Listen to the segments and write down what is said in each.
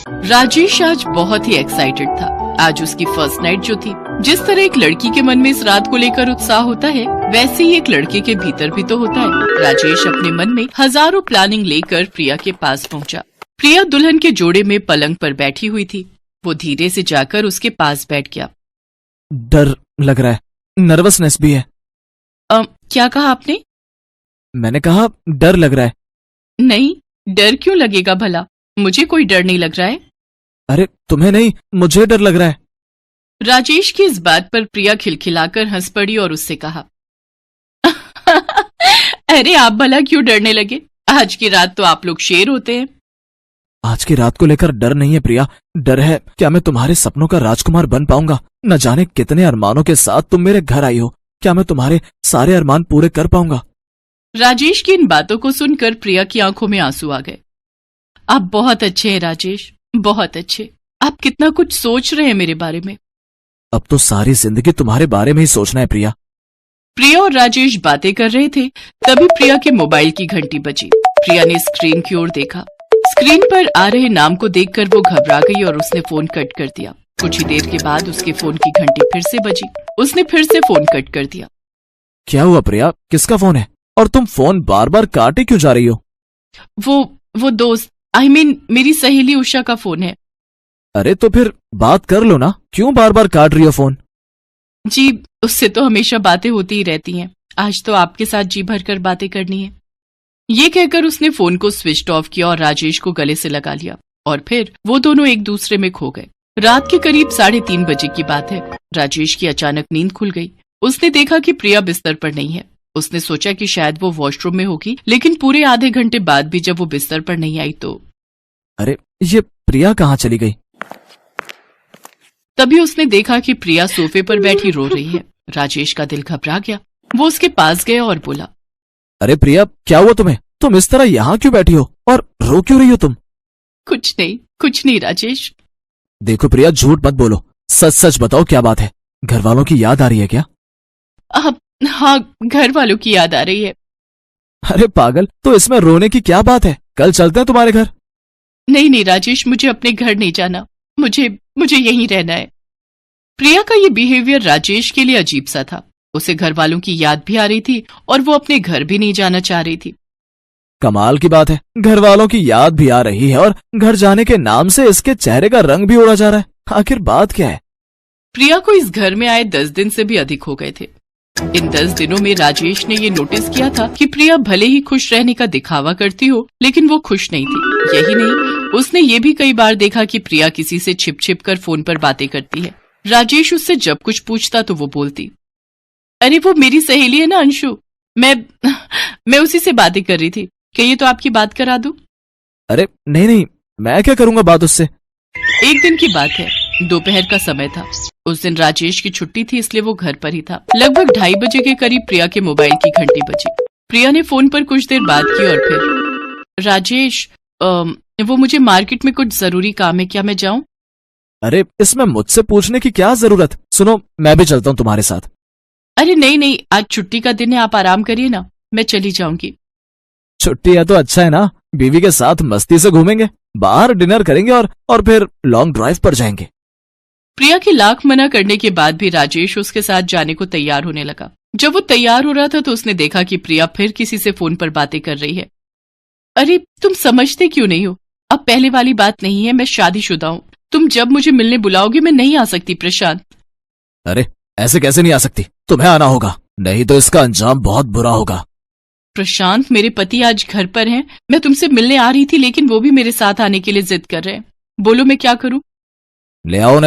राजेश आज बहुत ही एक्साइटेड था। आज उसकी फर्स्ट नाइट जो थी, जिस तरह एक लड़की के मन में इस रात को लेकर उत्साह होता है, वैसे ही एक लड़के के भीतर भी तो होता है। राजेश अपने मन में हजारों प्लानिंग लेकर प्रिया के पास पहुंचा। प्रिया दुल्हन के जोड़े में पलंग पर बैठी हुई थी। वो धीरे से जाकर उसके पास बैठ गया। डर लग रहा है, नर्वसनेस भी है। क्या कहा आपने? मैंने कहा डर लग रहा है। नहीं, डर क्यों लगेगा भला? मुझे कोई डर नहीं लग रहा है। अरे तुम्हें नहीं, मुझे डर लग रहा है। राजेश की इस बात पर प्रिया खिलखिलाकर हंस पड़ी और उससे कहा अरे आप भला क्यों डरने लगे? आज की रात तो आप लोग शेर होते हैं। आज की रात को लेकर डर नहीं है प्रिया, डर है क्या मैं तुम्हारे सपनों का राजकुमार बन पाऊंगा। न जाने कितने अरमानों के साथ तुम मेरे घर आई हो, क्या मैं तुम्हारे सारे अरमान पूरे कर पाऊंगा? राजेश की इन बातों को सुनकर प्रिया की आंखों में आंसू आ गए। आप बहुत अच्छे हैं राजेश, बहुत अच्छे। आप कितना कुछ सोच रहे हैं मेरे बारे में। अब तो सारी जिंदगी तुम्हारे बारे में ही सोचना है प्रिया। प्रिया और राजेश बातें कर रहे थे, तभी प्रिया के मोबाइल की घंटी बजी। प्रिया ने स्क्रीन की ओर देखा। स्क्रीन पर आ रहे नाम को देखकर वो घबरा गई और उसने फोन कट कर दिया। कुछ ही देर के बाद उसके फोन की घंटी फिर से बजी। उसने फिर से फोन कट कर दिया। क्या हुआ प्रिया, किसका फोन है और तुम फोन बार बार काटे क्यों जा रही हो? वो दोस्त मेरी सहेली उषा का फोन है। अरे तो फिर बात कर लो ना, क्यों बार बार काट रही हो फोन? जी, उससे तो हमेशा बातें होती ही रहती हैं। आज तो आपके साथ जी भर कर बातें करनी है। ये कहकर उसने फोन को स्विच ऑफ किया और राजेश को गले से लगा लिया और फिर वो दोनों एक दूसरे में खो गए। रात के करीब 3:30 बजे की बात है। राजेश की अचानक नींद खुल गई। उसने देखा कि प्रिया बिस्तर पर नहीं है। उसने सोचा कि शायद वो वॉशरूम में होगी, लेकिन पूरे आधे घंटे बाद भी जब वो बिस्तर पर नहीं आई तो अरे ये प्रिया कहाँ चली गई? तभी उसने देखा कि प्रिया सोफे पर बैठी रो रही है। राजेश का दिल घबरा गया। वो उसके पास गया और बोला, अरे प्रिया क्या हुआ तुम्हें? तुम इस तरह यहाँ क्यों बैठी हो और रो क्यों रही हो तुम? कुछ नहीं राजेश। देखो प्रिया, झूठ मत बोलो, सच सच बताओ क्या बात है? घर वालों की याद आ रही है क्या? हाँ, घर वालों की याद आ रही है। अरे पागल, तो इसमें रोने की क्या बात है? कल चलते हैं तुम्हारे घर। नहीं राजेश, मुझे अपने घर नहीं जाना। मुझे यहीं रहना है। प्रिया का ये बिहेवियर राजेश के लिए अजीब सा था। उसे घर वालों की याद भी आ रही थी और वो अपने घर भी नहीं जाना चाह रही थी। कमाल की बात है, घर वालों की याद भी आ रही है और घर जाने के नाम से इसके चेहरे का रंग भी उड़ा जा रहा है। आखिर बात क्या है? प्रिया को इस घर में आए 10 दिन से भी अधिक हो गए थे। इन 10 दिनों में राजेश ने ये नोटिस किया था कि प्रिया भले ही खुश रहने का दिखावा करती हो, लेकिन वो खुश नहीं थी। यही नहीं, उसने ये भी कई बार देखा कि प्रिया किसी से छिप छिप कर फोन पर बातें करती है। राजेश उससे जब कुछ पूछता तो वो बोलती, अरे वो मेरी सहेली है ना अंशु, मैं उसी से बातें कर रही थी। क्या ये तो आपकी बात करा दूं? अरे नहीं, मैं क्या करूंगा बात उससे? एक दिन की बात है, दोपहर का समय था। उस दिन राजेश की छुट्टी थी, इसलिए वो घर पर ही था। लगभग 2:30 बजे के करीब प्रिया के मोबाइल की घंटी बजी। प्रिया ने फोन पर कुछ देर बात की और फिर, राजेश वो मुझे मार्केट में कुछ जरूरी काम है, क्या मैं जाऊं? अरे इसमें मुझसे पूछने की क्या जरूरत? सुनो, मैं भी चलता हूँ तुम्हारे साथ। अरे नहीं, आज छुट्टी का दिन है, आप आराम करिए ना, मैं चली जाऊंगी। छुट्टी है तो अच्छा है ना, बीवी के साथ मस्ती से घूमेंगे, बाहर डिनर करेंगे और फिर लॉन्ग ड्राइव पर जाएंगे। प्रिया की लाख मना करने के बाद भी राजेश उसके साथ जाने को तैयार होने लगा। जब वो तैयार हो रहा था तो उसने देखा कि प्रिया फिर किसी से फोन पर बातें कर रही है। अरे तुम समझते क्यों नहीं हो? अब पहले वाली बात नहीं है, मैं शादीशुदा हूँ। तुम जब मुझे मिलने बुलाओगे मैं नहीं आ सकती प्रशांत। अरे ऐसे कैसे नहीं आ सकती? तुम्हें आना होगा, नहीं तो इसका अंजाम बहुत बुरा होगा। प्रशांत, मेरे पति आज घर पर हैं। मैं तुमसे मिलने आ रही थी, लेकिन वो भी मेरे साथ आने के लिए जिद कर रहे हैं। बोलो मैं क्या करूं? ले आओ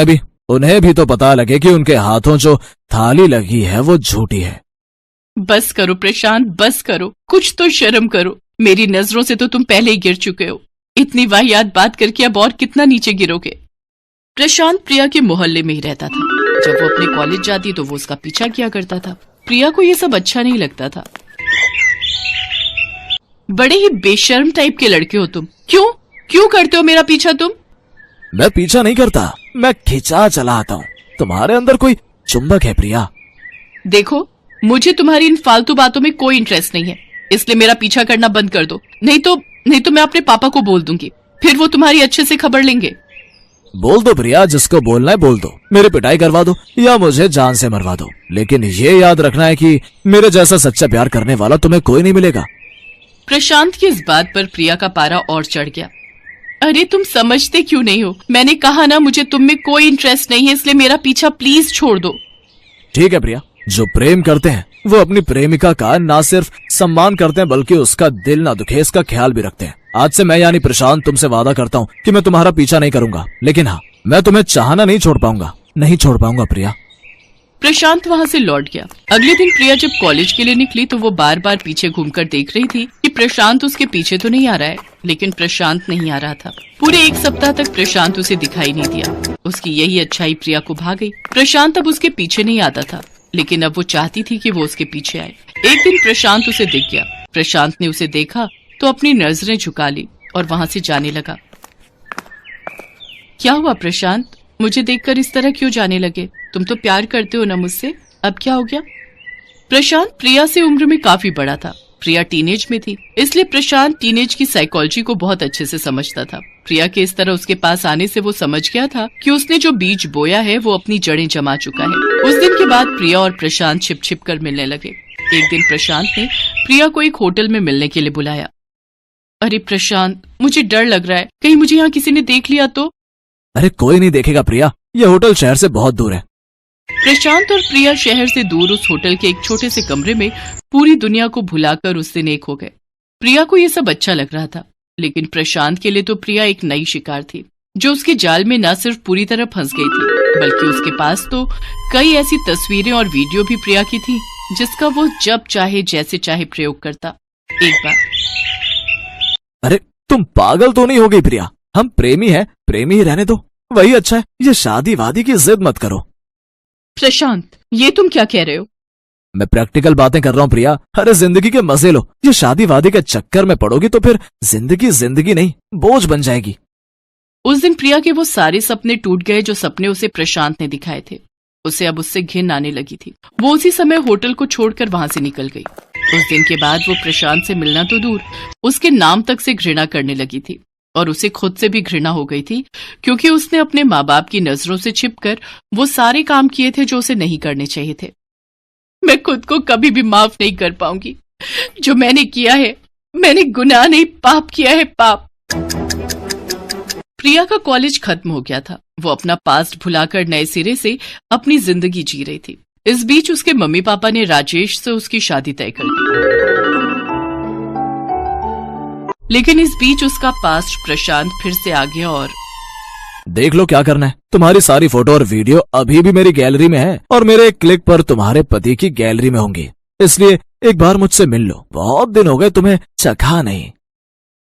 उन्हें भी तो पता लगे कि उनके हाथों जो थाली लगी है वो झूठी है। बस करो प्रशांत, बस करो, कुछ तो शर्म करो। मेरी नजरों से तो तुम पहले ही गिर चुके हो। इतनी वाहियात बात करके अब और कितना नीचे गिरोगे? प्रशांत प्रिया के मोहल्ले में ही रहता था। जब वो अपने कॉलेज जाती तो वो उसका पीछा किया करता था। प्रिया को ये सब अच्छा नहीं लगता था। बड़े ही बेशर्म टाइप के लड़के हो तुम। क्यों करते हो मेरा पीछा तुम? मैं पीछा नहीं करता, मैं खिंचा चला आता हूँ। तुम्हारे अंदर कोई चुंबक है प्रिया। देखो, मुझे तुम्हारी इन फालतू बातों में कोई इंटरेस्ट नहीं है, इसलिए मेरा पीछा करना बंद कर दो। नहीं तो मैं अपने पापा को बोल दूंगी, फिर वो तुम्हारी अच्छे से खबर लेंगे। बोल दो प्रिया, जिसको बोलना है बोल दो, मेरी पिटाई करवा दो या मुझे जान से मरवा दो, लेकिन ये याद रखना है कि मेरे जैसा सच्चा प्यार करने वाला तुम्हें कोई नहीं मिलेगा। प्रशांत की इस बात पर प्रिया का पारा और चढ़ गया। अरे तुम समझते क्यों नहीं हो? मैंने कहा ना, मुझे तुम में कोई इंटरेस्ट नहीं है, इसलिए मेरा पीछा प्लीज छोड़ दो। ठीक है प्रिया, जो प्रेम करते हैं वो अपनी प्रेमिका का ना सिर्फ सम्मान करते हैं बल्कि उसका दिल ना दुखे इसका ख्याल भी रखते हैं। आज से मैं यानी प्रशांत तुमसे वादा करता हूँ कि मैं तुम्हारा पीछा नहीं करूंगा, लेकिन हाँ, मैं तुम्हें चाहना नहीं छोड़ पाऊंगा, नहीं छोड़ पाऊंगा प्रिया। प्रशांत वहां से लौट गया। अगले दिन प्रिया जब कॉलेज के लिए निकली तो वो बार बार पीछे घूमकर देख रही थी कि प्रशांत उसके पीछे तो नहीं आ रहा है, लेकिन प्रशांत नहीं आ रहा था। पूरे 1 सप्ताह तक प्रशांत उसे दिखाई नहीं दिया। उसकी यही अच्छाई प्रिया को भा गई। प्रशांत अब उसके पीछे नहीं आता था, लेकिन अब वो चाहती थी कि वो उसके पीछे आए। एक दिन प्रशांत उसे दिख गया। प्रशांत ने उसे देखा तो अपनी नजरें झुका ली और वहां से जाने लगा। क्या हुआ प्रशांत? मुझे देखकर इस तरह क्यों जाने लगे? तुम तो प्यार करते हो ना मुझसे, अब क्या हो गया? प्रशांत प्रिया से उम्र में काफी बड़ा था। प्रिया टीनेज में थी, इसलिए प्रशांत टीनेज की साइकोलॉजी को बहुत अच्छे से समझता था। प्रिया के इस तरह उसके पास आने से वो समझ गया था कि उसने जो बीज बोया है वो अपनी जड़ें जमा चुका है। उस दिन के बाद प्रिया और प्रशांत छिप छिप कर मिलने लगे। एक दिन प्रशांत ने प्रिया को एक होटल में मिलने के लिए बुलाया। अरे प्रशांत, मुझे डर लग रहा है, कहीं मुझे यहाँ किसी ने देख लिया तो? अरे कोई नहीं देखेगा प्रिया, ये होटल शहर से बहुत दूर है। प्रशांत और प्रिया शहर से दूर उस होटल के एक छोटे से कमरे में पूरी दुनिया को भुलाकर उस दिन एक हो गए। प्रिया को ये सब अच्छा लग रहा था, लेकिन प्रशांत के लिए तो प्रिया एक नई शिकार थी, जो उसके जाल में न सिर्फ पूरी तरह फंस गई थी, बल्कि उसके पास तो कई ऐसी तस्वीरें और वीडियो भी प्रिया की थी, जिसका वो जब चाहे जैसे चाहे प्रयोग करता। एक बार, अरे तुम पागल तो नहीं हो गई प्रिया? हम प्रेमी हैं, प्रेमी ही रहने दो, वही अच्छा है। ये शादी वादी की जिद मत करो। प्रशांत, ये तुम क्या कह रहे हो? मैं प्रैक्टिकल बातें कर रहा हूँ प्रिया। अरे जिंदगी के मजे लो, ये शादी वादी के चक्कर में पड़ोगी तो फिर जिंदगी जिंदगी नहीं, बोझ बन जाएगी। उस दिन प्रिया के वो सारे सपने टूट गए जो सपने उसे प्रशांत ने दिखाए थे। उसे अब उससे घिन आने लगी थी। वो उसी समय होटल को छोड़कर वहां से निकल गई। उस दिन के बाद वो प्रशांत से मिलना तो दूर, उसके नाम तक से घृणा करने लगी थी, और उसे खुद से भी घृणा हो गई थी, क्योंकि उसने अपने माँ बाप की नजरों से छिपकर वो सारे काम किए थे जो उसे नहीं करने चाहिए थे। मैं खुद को कभी भी माफ नहीं कर पाऊंगी। जो मैंने किया है, मैंने गुनाह नहीं, पाप किया है, पाप। प्रिया का कॉलेज खत्म हो गया था। वो अपना पास्ट भुलाकर नए सिरे से अपनी जिंदगी जी रही थी। इस बीच उसके मम्मी पापा ने राजेश से उसकी शादी तय कर दी, लेकिन इस बीच उसका पास्ट प्रशांत फिर से आ गया और देख लो क्या करना है। तुम्हारी सारी फोटो और वीडियो अभी भी मेरी गैलरी में है और मेरे एक क्लिक पर तुम्हारे पति की गैलरी में होंगी, इसलिए एक बार मुझसे मिल लो। बहुत दिन हो गए तुम्हें चखा नहीं।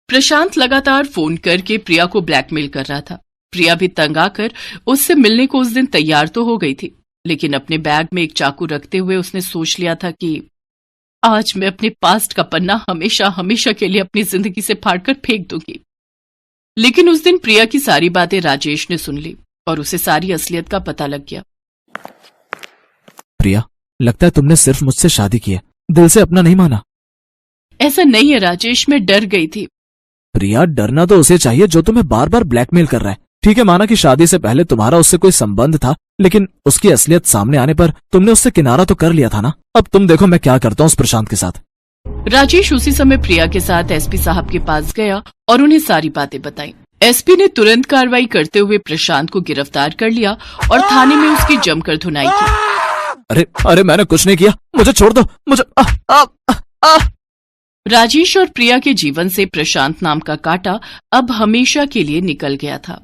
प्रशांत लगातार फोन करके प्रिया को ब्लैकमेल कर रहा था। प्रिया भी तंग आकर उससे मिलने को उस दिन तैयार तो हो गई थी, लेकिन अपने बैग में एक चाकू रखते हुए उसने सोच लिया था कि आज मैं अपने पास्ट का पन्ना हमेशा हमेशा के लिए अपनी जिंदगी से फाड़कर फेंक दूंगी। लेकिन उस दिन प्रिया की सारी बातें राजेश ने सुन ली और उसे सारी असलियत का पता लग गया। प्रिया, लगता है तुमने सिर्फ मुझसे शादी की है, दिल से अपना नहीं माना। ऐसा नहीं है राजेश, मैं डर गई थी। प्रिया, डरना तो उसे चाहिए जो तुम्हें बार बार ब्लैकमेल कर रहा है। ठीक है, माना कि शादी से पहले तुम्हारा उससे कोई संबंध था, लेकिन उसकी असलियत सामने आने पर तुमने उससे किनारा तो कर लिया था ना। अब तुम देखो मैं क्या करता हूँ उस प्रशांत के साथ। राजेश उसी समय प्रिया के साथ एसपी साहब के पास गया और उन्हें सारी बातें बताई। एसपी ने तुरंत कार्रवाई करते हुए प्रशांत को गिरफ्तार कर लिया और थाने में उसकी जमकर धुनाई की। अरे अरे, मैंने कुछ नहीं किया, मुझे छोड़ दो, मुझे राजेश और प्रिया के जीवन से प्रशांत नाम का कांटा अब हमेशा के लिए निकल गया था।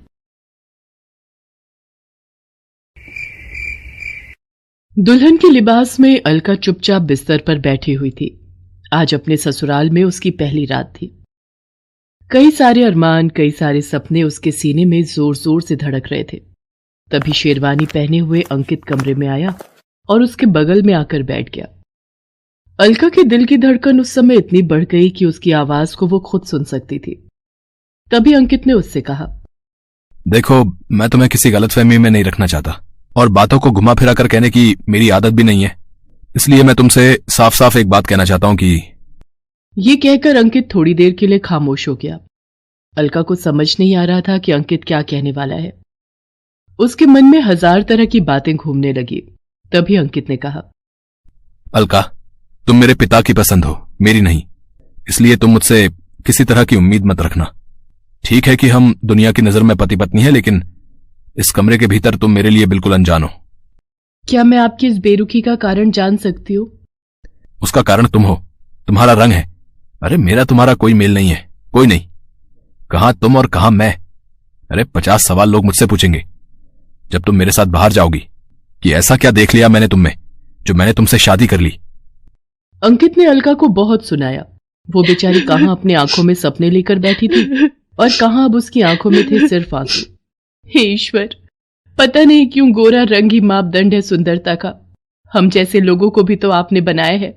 दुल्हन के लिबास में अलका चुपचाप बिस्तर पर बैठी हुई थी। आज अपने ससुराल में उसकी पहली रात थी। कई सारे अरमान, कई सारे सपने उसके सीने में जोर जोर से धड़क रहे थे। तभी शेरवानी पहने हुए अंकित कमरे में आया और उसके बगल में आकर बैठ गया। अलका के दिल की धड़कन उस समय इतनी बढ़ गई कि उसकी आवाज को वो खुद सुन सकती थी। तभी अंकित ने उससे कहा, देखो, मैं तुम्हें किसी गलतफहमी में नहीं रखना चाहता और बातों को घुमा फिरा कर कहने की मेरी आदत भी नहीं है, इसलिए मैं तुमसे साफ साफ एक बात कहना चाहता हूं कि। ये कहकर अंकित थोड़ी देर के लिए खामोश हो गया। अलका को समझ नहीं आ रहा था कि अंकित क्या कहने वाला है। उसके मन में 1000 तरह की बातें घूमने लगी। तभी अंकित ने कहा, अलका, तुम मेरे पिता की पसंद हो, मेरी नहीं। इसलिए तुम मुझसे किसी तरह की उम्मीद मत रखना। ठीक है कि हम दुनिया की नजर में पति पत्नी हैं, लेकिन इस कमरे के भीतर तुम मेरे लिए बिल्कुल अनजान हो। क्या मैं आपकी इस बेरुखी का कारण जान सकती हूँ? उसका कारण तुम हो, तुम्हारा रंग है। अरे मेरा तुम्हारा कोई मेल नहीं है, कोई नहीं। कहां तुम और कहां मैं? अरे 50 सवाल लोग मुझसे पूछेंगे जब तुम मेरे साथ बाहर जाओगी कि ऐसा क्या देख लिया मैंने तुम में जो मैंने तुमसे शादी कर ली। अंकित ने अलका को बहुत सुनाया। वो बेचारी कहां अपनी आंखों में सपने लेकर बैठी थी और कहां अब उसकी आंखों में थे सिर्फ आंसू। हे ईश्वर, पता नहीं क्यों गोरा रंग ही मापदंड है सुंदरता का। हम जैसे लोगों को भी तो आपने बनाया है,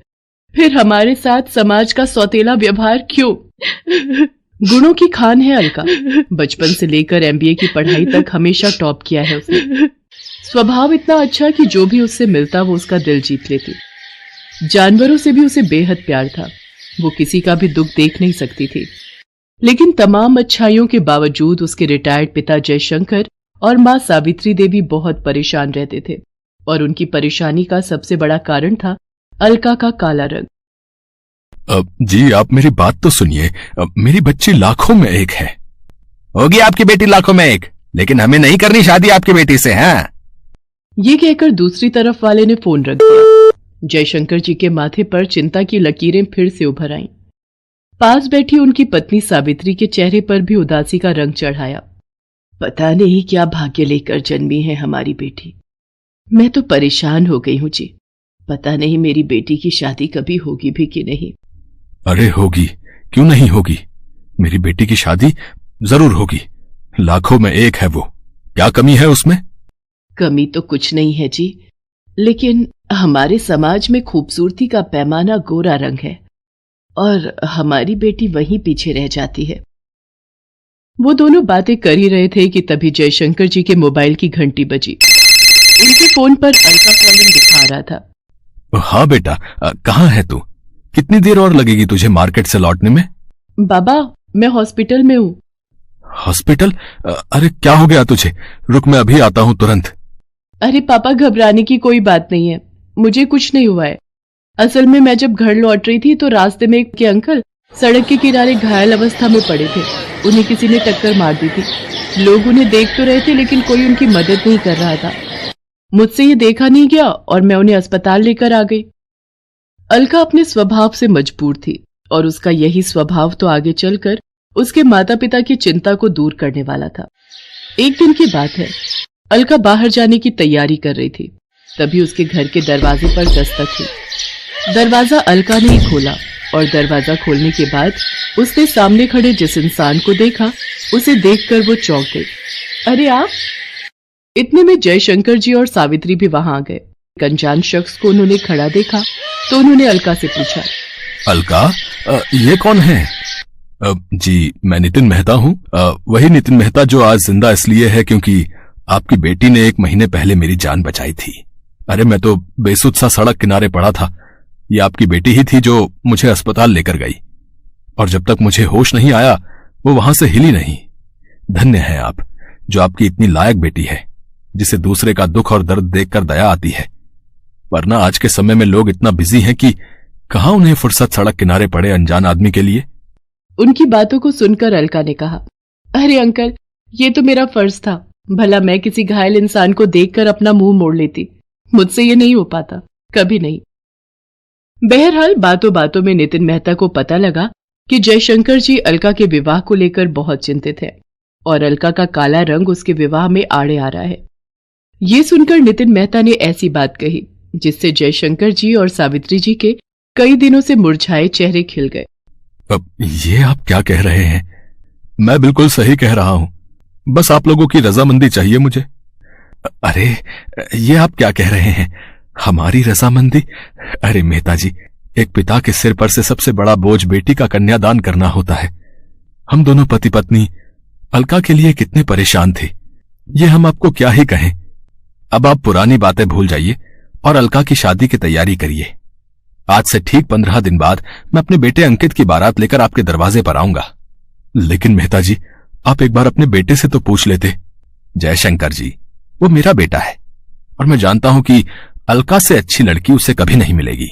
फिर हमारे साथ समाज का सौतेला व्यवहार क्यों? गुणों की खान है अलका। बचपन से लेकर MBA की पढ़ाई तक हमेशा टॉप किया है उसने। स्वभाव इतना अच्छा कि जो भी उससे मिलता वो उसका दिल जीत लेती। जानवरों से भी उसे बेहद प्यार था। वो किसी का भी दुख देख नहीं सकती थी। लेकिन तमाम अच्छाइयों के बावजूद उसके रिटायर्ड पिता जयशंकर और मां सावित्री देवी बहुत परेशान रहते थे, और उनकी परेशानी का सबसे बड़ा कारण था अलका का काला रंग। जी आप मेरी बात तो सुनिए। मेरी बच्ची लाखों में एक है। होगी आपकी बेटी लाखों में एक, लेकिन हमें नहीं करनी शादी आपकी बेटी से। हैं? ये कहकर दूसरी तरफ वाले ने फोन रख दिया। जयशंकर जी के माथे पर चिंता की लकीरें फिर से उभर आईं। पास बैठी उनकी पत्नी सावित्री के चेहरे पर भी उदासी का रंग चढ़ाया। पता नहीं क्या भाग्य लेकर जन्मी है हमारी बेटी। मैं तो परेशान हो गई हूं जी। पता नहीं मेरी बेटी की शादी कभी होगी भी कि नहीं। अरे होगी, क्यों नहीं होगी? मेरी बेटी की शादी जरूर होगी। लाखों में एक है वो, क्या कमी है उसमें? कमी तो कुछ नहीं है जी, लेकिन हमारे समाज में खूबसूरती का पैमाना गोरा रंग है और हमारी बेटी वहीं पीछे रह जाती है। वो दोनों बातें कर ही रहे थे कि तभी जयशंकर जी के मोबाइल की घंटी बजी। उनके फोन पर अलका कॉलिंग दिखा रहा था। हाँ बेटा, कहाँ है तू? कितनी देर और लगेगी तुझे मार्केट से लौटने में? बाबा, मैं हॉस्पिटल में हूँ। हॉस्पिटल? अरे क्या हो गया तुझे? रुक, मैं अभी आता हूँ तुरंत। अरे पापा, घबराने की कोई बात नहीं है, मुझे कुछ नहीं हुआ है। असल में मैं जब घर लौट रही थी तो रास्ते में एक अंकल सड़क के किनारे घायल अवस्था में पड़े थे। उन्हें किसी ने टक्कर मार दी थी। लोग उन्हें देख तो रहे थे लेकिन कोई उनकी मदद नहीं कर रहा था। मुझसे ये देखा नहीं गया और मैं उन्हें अस्पताल लेकर आ गई। अलका अपने स्वभाव से मजबूर थी और उसका यही स्वभाव तो आगे चलकर उसके माता पिता की चिंता को दूर करने वाला था। एक दिन की बात है, अलका बाहर जाने की तैयारी कर रही थी। तभी उसके घर के दरवाजे पर दस्तक हुई। दरवाजा अलका ने ही खोला और दरवाजा खोलने के बाद उसने सामने खड़े जिस इंसान को देखा, उसे देखकर वो चौंक गई। अरे आप! इतने में जयशंकर जी और सावित्री भी वहां आ गए। एक अनजान शख्स को उन्होंने खड़ा देखा तो उन्होंने अलका से पूछा, अलका, ये कौन है? जी मैं नितिन मेहता हूँ। वही नितिन मेहता जो आज जिंदा इसलिए है क्योंकि आपकी बेटी ने 1 महीने पहले मेरी जान बचाई थी। अरे मैं तो बेसुध सा सड़क किनारे पड़ा था। ये आपकी बेटी ही थी जो मुझे अस्पताल लेकर गई, और जब तक मुझे होश नहीं आया वो वहां से हिली नहीं। धन्य है आप जो आपकी इतनी लायक बेटी है जिसे दूसरे का दुख और दर्द देखकर दया आती है। वरना आज के समय में लोग इतना बिजी हैं कि कहां उन्हें फुर्सत सड़क किनारे पड़े अनजान आदमी के लिए। उनकी बातों को सुनकर अलका ने कहा, अरे अंकल, ये तो मेरा फर्ज था। भला मैं किसी घायल इंसान को देखकर अपना मुंह मोड़ लेती? मुझसे ये नहीं हो पाता, कभी नहीं। बहरहाल बातों बातों में नितिन मेहता को पता लगा कि जयशंकर जी अलका के विवाह को लेकर बहुत चिंतित है और अलका का काला रंग उसके विवाह में आड़े आ रहा है। ये सुनकर नितिन मेहता ने ऐसी बात कही जिससे जयशंकर जी और सावित्री जी के कई दिनों से मुरझाए चेहरे खिल गए। अब ये आप क्या कह रहे हैं? मैं बिल्कुल सही कह रहा हूं, बस आप लोगों की रजामंदी चाहिए मुझे। अरे ये आप क्या कह रहे हैं? हमारी रजामंदी? अरे मेहता जी, एक पिता के सिर पर से सबसे बड़ा बोझ बेटी का कन्यादान करना होता है। हम दोनों पति पत्नी अलका के लिए कितने परेशान थे, ये हम आपको क्या ही कहें। अब आप पुरानी बातें भूल जाइए और अलका की शादी की तैयारी करिए। आज से ठीक 15 दिन बाद मैं अपने बेटे अंकित की बारात लेकर आपके दरवाजे पर आऊंगा। लेकिन मेहता जी, आप एक बार अपने बेटे से तो पूछ लेते। जयशंकर जी, वो मेरा बेटा है और मैं जानता हूं कि अलका से अच्छी लड़की उसे कभी नहीं मिलेगी।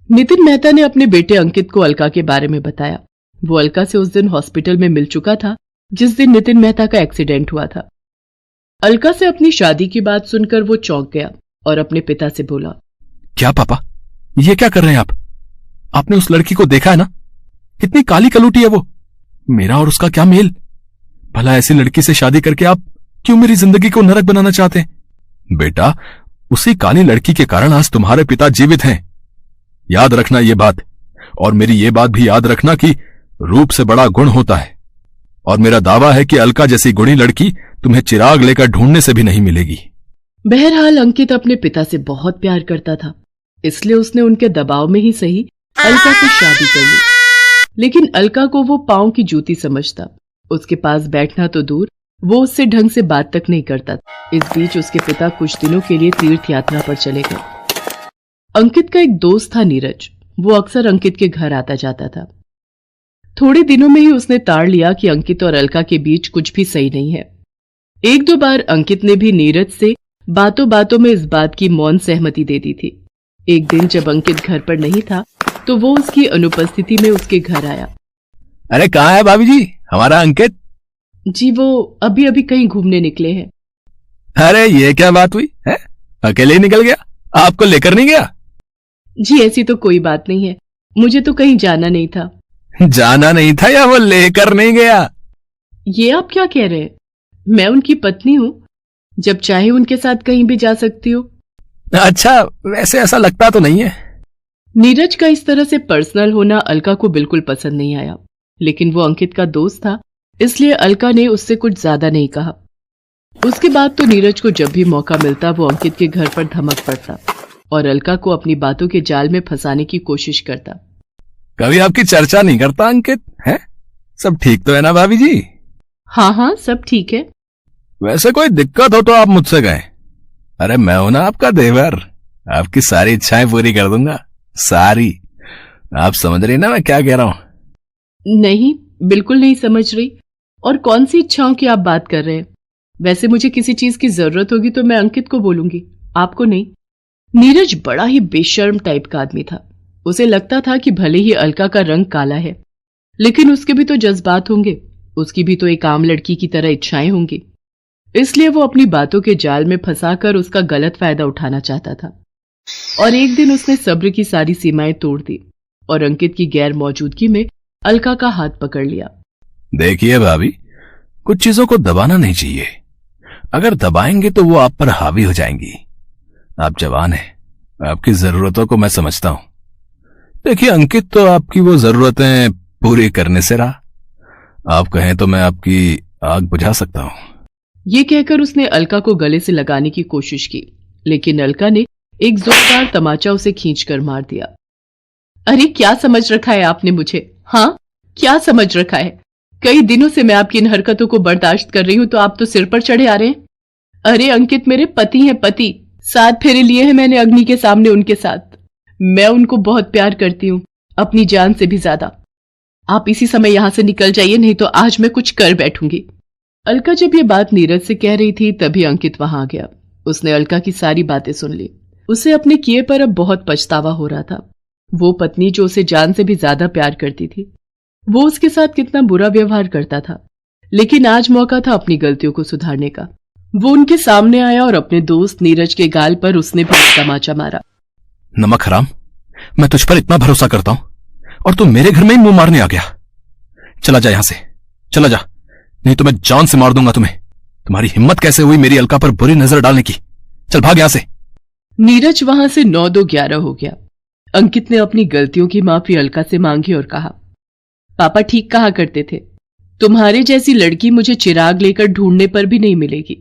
नितिन मेहता ने अपने बेटे अंकित को अलका के बारे में बताया। वो अलका से उस दिन हॉस्पिटल में मिल चुका था जिस दिन नितिन मेहता का एक्सीडेंट हुआ था। अलका से अपनी शादी की बात सुनकर वो चौंक गया और अपने पिता से बोला, क्या पापा, ये क्या कर रहे हैं आप? आपने उस लड़की को देखा है ना? कितनी काली कलूटी है वो। मेरा और उसका क्या मेल? भला ऐसी लड़की से शादी करके आप क्यों मेरी जिंदगी को नरक बनाना चाहते हैं? बेटा, उसी काली लड़की के कारण आज तुम्हारे पिता जीवित हैं। याद रखना ये बात, और मेरी ये बात भी याद रखना कि रूप से बड़ा गुण होता है, और मेरा दावा है कि अलका जैसी गुणी लड़की तुम्हें चिराग लेकर ढूंढने से भी नहीं मिलेगी। बहरहाल अंकित अपने पिता से बहुत प्यार करता था, इसलिए उसने उनके दबाव में ही सही अलका से शादी कर ली। लेकिन अलका को वो पांव की जूती समझता। उसके पास बैठना तो दूर, वो उससे ढंग से बात तक नहीं करता। इस बीच उसके पिता कुछ दिनों के लिए तीर्थ यात्रा पर चले गए। अंकित का एक दोस्त था नीरज। वो अक्सर अंकित के घर आता जाता था। थोड़े दिनों में ही उसने ताड़ लिया कि अंकित और अलका के बीच कुछ भी सही नहीं है। एक दो बार अंकित ने भी नीरज से बातों बातों में इस बात की मौन सहमति दे दी थी। एक दिन जब अंकित घर पर नहीं था तो वो उसकी अनुपस्थिति में उसके घर आया। अरे कहाँ है भाभी जी हमारा अंकित? जी वो अभी अभी कहीं घूमने निकले हैं। अरे ये क्या बात हुई है? अकेले ही निकल गया? आपको लेकर नहीं गया? जी ऐसी तो कोई बात नहीं है, मुझे तो कहीं जाना नहीं था। जाना नहीं था या वो लेकर नहीं गया? ये आप क्या कह रहे हैं? मैं उनकी पत्नी हूँ, जब चाहे उनके साथ कहीं भी जा सकती हो। अच्छा, वैसे ऐसा लगता तो नहीं है। नीरज का इस तरह से पर्सनल होना अलका को बिल्कुल पसंद नहीं आया, लेकिन वो अंकित का दोस्त था, इसलिए अलका ने उससे कुछ ज्यादा नहीं कहा। उसके बाद तो नीरज को जब भी मौका मिलता वो अंकित के घर पर धमक पड़ता और अलका को अपनी बातों के जाल में फंसाने की कोशिश करता। कभी आपकी चर्चा नहीं करता अंकित है? सब ठीक तो है ना भाभी जी? हाँ हाँ सब ठीक है। वैसे कोई दिक्कत हो तो आप मुझसे कहें। अरे मैं हूं ना आपका देवर, आपकी सारी इच्छाएं पूरी कर दूंगा, सारी। आप समझ रही ना मैं क्या कह रहा हूं? नहीं, बिल्कुल नहीं समझ रही। और कौन सी इच्छाओं की आप बात कर रहे हैं? वैसे मुझे किसी चीज की जरूरत होगी तो मैं अंकित को बोलूंगी, आपको नहीं। नीरज बड़ा ही बेशर्म टाइप का आदमी था। उसे लगता था कि भले ही अलका का रंग काला है, लेकिन उसके भी तो जज्बात होंगे, उसकी भी तो एक आम लड़की की तरह इच्छाएं होंगी। इसलिए वो अपनी बातों के जाल में फंसाकर उसका गलत फायदा उठाना चाहता था। और एक दिन उसने सब्र की सारी सीमाएं तोड़ दी और अंकित की गैर मौजूदगी में अलका का हाथ पकड़ लिया। देखिए भाभी, कुछ चीजों को दबाना नहीं चाहिए। अगर दबाएंगे तो वो आप पर हावी हो जाएंगी। आप जवान हैं, आपकी जरूरतों को मैं समझता हूं। देखिए अंकित तो आपकी वो जरूरतें पूरी करने से रहा। आप कहें तो मैं आपकी आग बुझा सकता हूं। ये कहकर उसने अलका को गले से लगाने की कोशिश की, लेकिन अलका ने एक जोरदार तमाचा उसे खींचकर मार दिया। अरे क्या समझ रखा है आपने मुझे? हाँ, क्या समझ रखा है? कई दिनों से मैं आपकी इन हरकतों को बर्दाश्त कर रही हूं तो आप तो सिर पर चढ़े आ रहे हैं। अरे अंकित मेरे पति हैं, पति। 7 फेरे लिए हैं मैंने अग्नि के सामने उनके साथ। मैं उनको बहुत प्यार करती हूँ, अपनी जान से भी ज्यादा। आप इसी समय यहां से निकल जाइए, नहीं तो आज मैं कुछ कर बैठूंगी। अलका जब ये बात नीरज से कह रही थी तभी अंकित वहां आ गया। उसने अलका की सारी बातें सुन ली। उसे अपने किए पर अब बहुत पछतावा हो रहा था। वो पत्नी जो उसे जान से भी ज्यादा प्यार करती थी, वो उसके साथ कितना बुरा व्यवहार करता था। लेकिन आज मौका था अपनी गलतियों को सुधारने का। वो उनके सामने आया और अपने दोस्त नीरज के गाल पर उसने भी तमाचा मारा। नमक हराम, मैं तुझ पर इतना भरोसा करता हूं और तू मेरे घर में ही मुंह मारने आ गया। चला जा यहां से, चला जा, नहीं तो मैं जान से मार दूंगा तुम्हें। तुम्हारी हिम्मत कैसे हुई मेरी अलका पर बुरी नजर डालने की? चल भाग यहां से। नीरज वहां से 9-2-11 हो गया। अंकित ने अपनी गलतियों की माफी अलका से मांगी और कहा, पापा ठीक कहा करते थे, तुम्हारे जैसी लड़की मुझे चिराग लेकर ढूंढने पर भी नहीं मिलेगी।